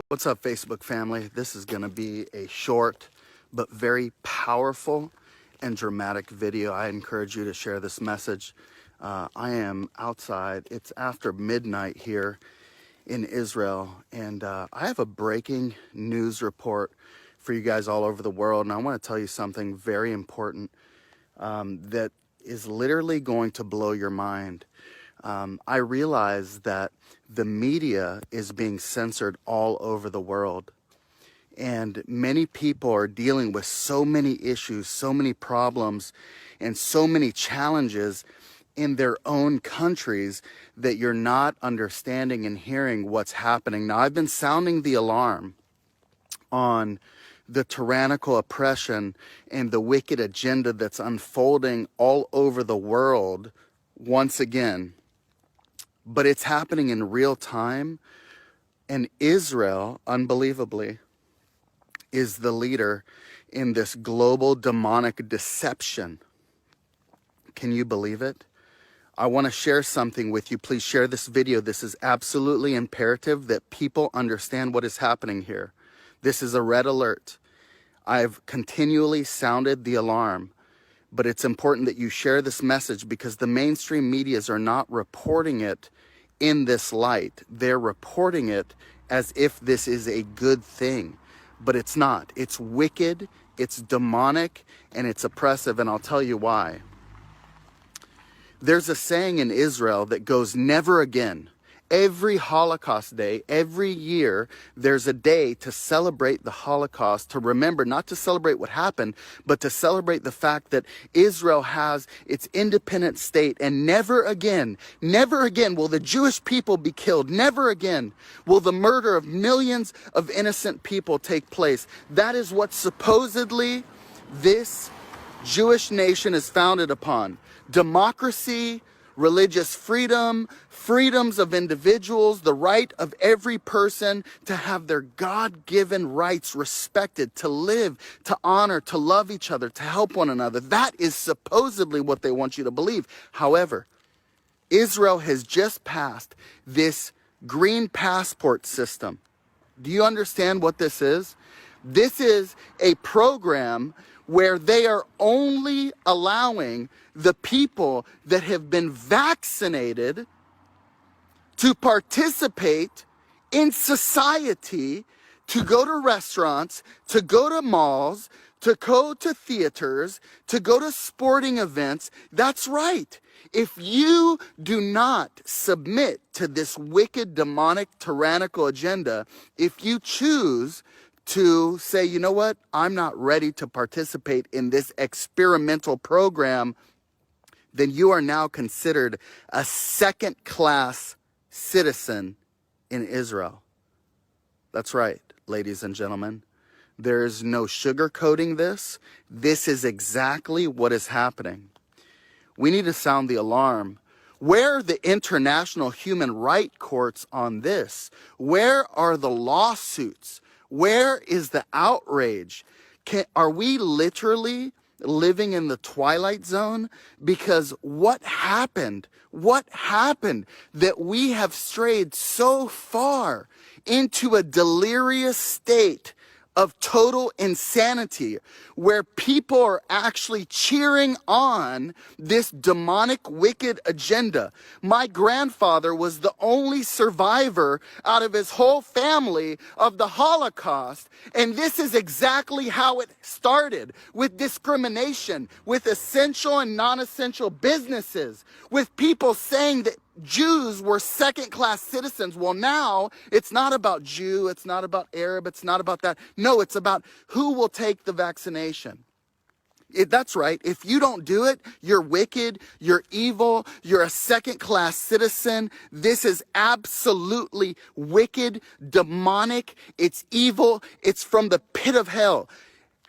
What's up, Facebook family? This is going to be a short but very powerful and dramatic video. I encourage you to share this message. I am outside. It's after midnight here in Israel, and I have a breaking news report for you guys all over the world. And I want to tell you something very important that is literally going to blow your mind. I realize that the media is being censored all over the world. And many people are dealing with so many issues, so many problems, and so many challenges in their own countries that you're not understanding and hearing what's happening. Now, I've been sounding the alarm on the tyrannical oppression and the wicked agenda that's unfolding all over the world once again. But it's happening in real time, and Israel, unbelievably, is the leader in this global demonic deception. Can you believe it? I want to share something with you. Please share this video. This is absolutely imperative that people understand what is happening here. This is a red alert. I've continually sounded the alarm. But it's important that you share this message because the mainstream medias are not reporting it in this light. They're reporting it as if this is a good thing. But it's not. It's wicked, it's demonic, and it's oppressive, and I'll tell you why. There's a saying in Israel that goes, never again. Every Holocaust Day, every year, there's a day to celebrate the Holocaust, to remember, not to celebrate what happened, but to celebrate the fact that Israel has its independent state, and never again will the Jewish people be killed. Never again will the murder of millions of innocent people take place. That is what supposedly this Jewish nation is founded upon. Democracy, religious freedom, freedoms of individuals, the right of every person to have their God-given rights respected, to live, to honor, to love each other, to help one another. That is supposedly what they want you to believe. However, Israel has just passed this green passport system. Do you understand what this is? This is a program where they are only allowing the people that have been vaccinated to participate in society, to go to restaurants, to go to malls, to go to theaters, to go to sporting events. That's right. If you do not submit to this wicked, demonic, tyrannical agenda, if you choose to say, you know what, I'm not ready to participate in this experimental program, then you are now considered a second-class citizen in Israel. That's right, ladies and gentlemen. There is no sugarcoating this. This is exactly what is happening. We need to sound the alarm. Where are the international human rights courts on this? Where are the lawsuits? Where is the outrage? Are we literally living in the twilight zone? Because what happened that we have strayed so far into a delirious state of total insanity, where people are actually cheering on this demonic, wicked agenda. My grandfather was the only survivor out of his whole family of the Holocaust, and this is exactly how it started, with discrimination, with essential and non-essential businesses, with people saying that Jews were second-class citizens. Well, now it's not about Jew, it's not about Arab, it's not about that. No, it's about who will take the vaccination. That's right. If you don't do it, you're wicked, you're evil, you're a second-class citizen. This is absolutely wicked, demonic, it's evil, it's from the pit of hell.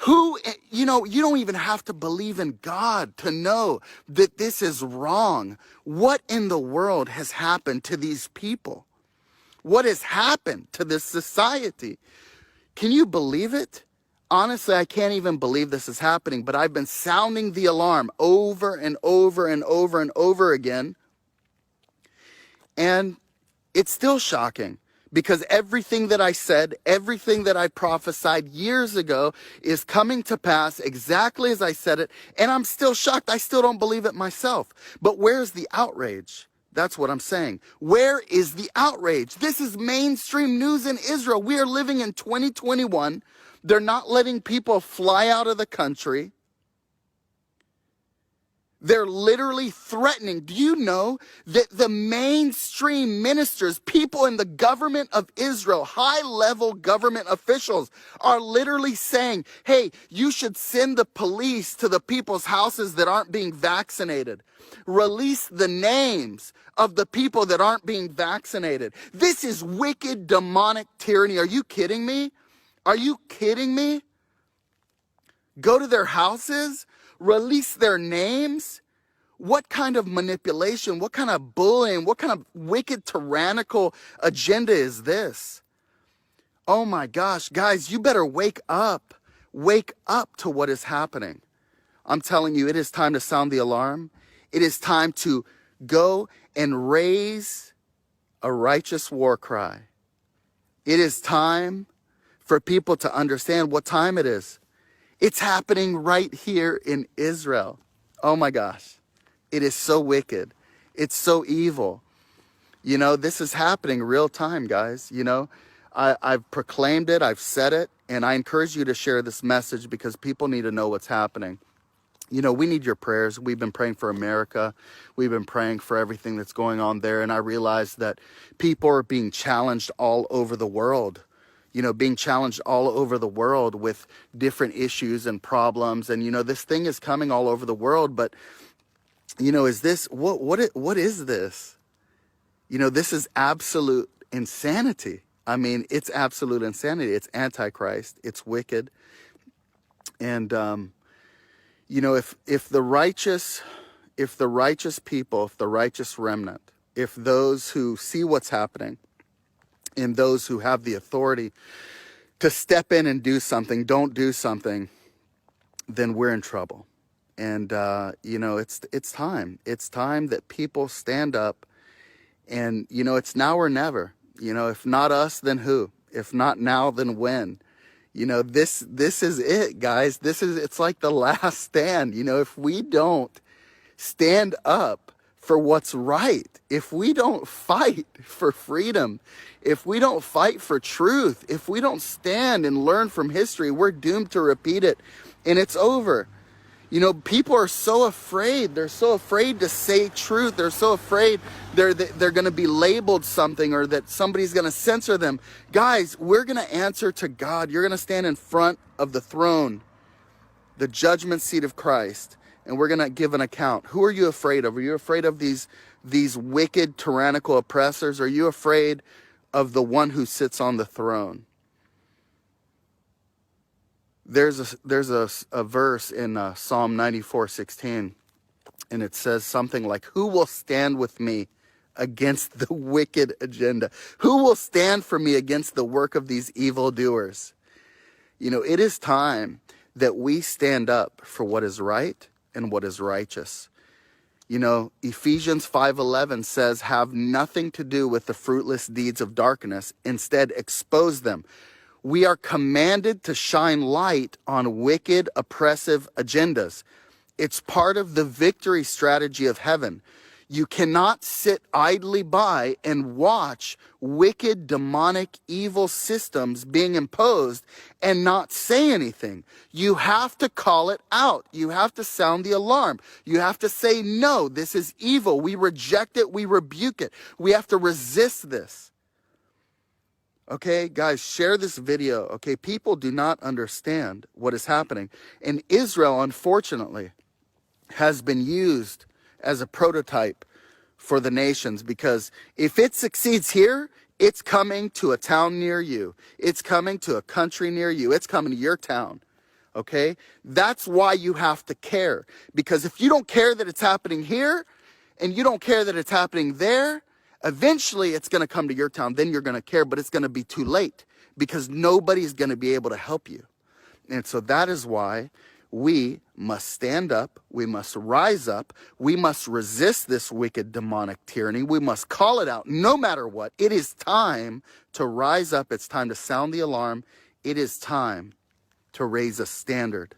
You don't even have to believe in God to know that this is wrong. What in the world has happened to these people? What has happened to this society? Can you believe it? Honestly, I can't even believe this is happening, but I've been sounding the alarm over and over and over and over again. And it's still shocking. Because everything that I said, everything that I prophesied years ago is coming to pass exactly as I said it. And I'm still shocked. I still don't believe it myself. But where's the outrage? That's what I'm saying. Where is the outrage? This is mainstream news in Israel. We are living in 2021. They're not letting people fly out of the country. They're literally threatening. Do you know that the mainstream ministers, people in the government of Israel, high-level government officials, are literally saying, hey, you should send the police to the people's houses that aren't being vaccinated. Release the names of the people that aren't being vaccinated. This is wicked, demonic tyranny. Are you kidding me? Are you kidding me? Go to their houses? Release their names? What kind of manipulation, what kind of bullying, what kind of wicked, tyrannical agenda is this? Oh my gosh, guys, you better wake up. Wake up to what is happening. I'm telling you, it is time to sound the alarm. It is time to go and raise a righteous war cry. It is time for people to understand what time it is. It's happening right here in Israel. Oh my gosh. It is so wicked. It's so evil. You know, this is happening real time, guys. You know, I've proclaimed it. I've said it. And I encourage you to share this message because people need to know what's happening. You know, we need your prayers. We've been praying for America. We've been praying for everything that's going on there. And I realize that people are being challenged all over the world. You know, being challenged all over the world with different issues and problems. And, you know, this thing is coming all over the world. But, you know, is this, what is this? You know, this is absolute insanity. I mean, it's absolute insanity. It's antichrist. It's wicked. And, you know, if the righteous people, if the righteous remnant, if those who see what's happening, and those who have the authority to step in and do something, don't do something, then we're in trouble. And, you know, it's time. It's time that people stand up and, you know, it's now or never. You know, if not us, then who? If not now, then when? You know, this is it, guys. It's like the last stand. You know, if we don't stand up for what's right, if we don't fight for freedom, if we don't fight for truth, if we don't stand and learn from history, we're doomed to repeat it, and it's over. You know, people are so afraid. They're so afraid to say truth. They're so afraid they're going to be labeled something or that somebody's going to censor them. Guys, we're going to answer to God. You're going to stand in front of the throne, the judgment seat of Christ, and we're going to give an account. Who are you afraid of? Are you afraid of these wicked, tyrannical oppressors? Are you afraid of the one who sits on the throne? There's a verse in Psalm 94:16, and it says something like, who will stand with me against the wicked agenda? Who will stand for me against the work of these evildoers? You know, it is time that we stand up for what is right and what is righteous. You know, Ephesians 5:11 says, have nothing to do with the fruitless deeds of darkness. Instead, expose them. We are commanded to shine light on wicked, oppressive agendas. It's part of the victory strategy of heaven. You cannot sit idly by and watch wicked, demonic, evil systems being imposed and not say anything. You have to call it out. You have to sound the alarm. You have to say, no, this is evil. We reject it. We rebuke it. We have to resist this. Okay, guys, share this video. Okay, people do not understand what is happening. And Israel, unfortunately, has been used as a prototype for the nations, because if it succeeds here, it's coming to a town near you. It's coming to a country near you. It's coming to your town. Okay, that's why you have to care, because if you don't care that it's happening here and you don't care that it's happening there, eventually it's going to come to your town. Then you're going to care, but it's going to be too late because nobody's going to be able to help you. And so that is why we must stand up, we must rise up, we must resist this wicked demonic tyranny, we must call it out no matter what. It is time to rise up, it's time to sound the alarm, it is time to raise a standard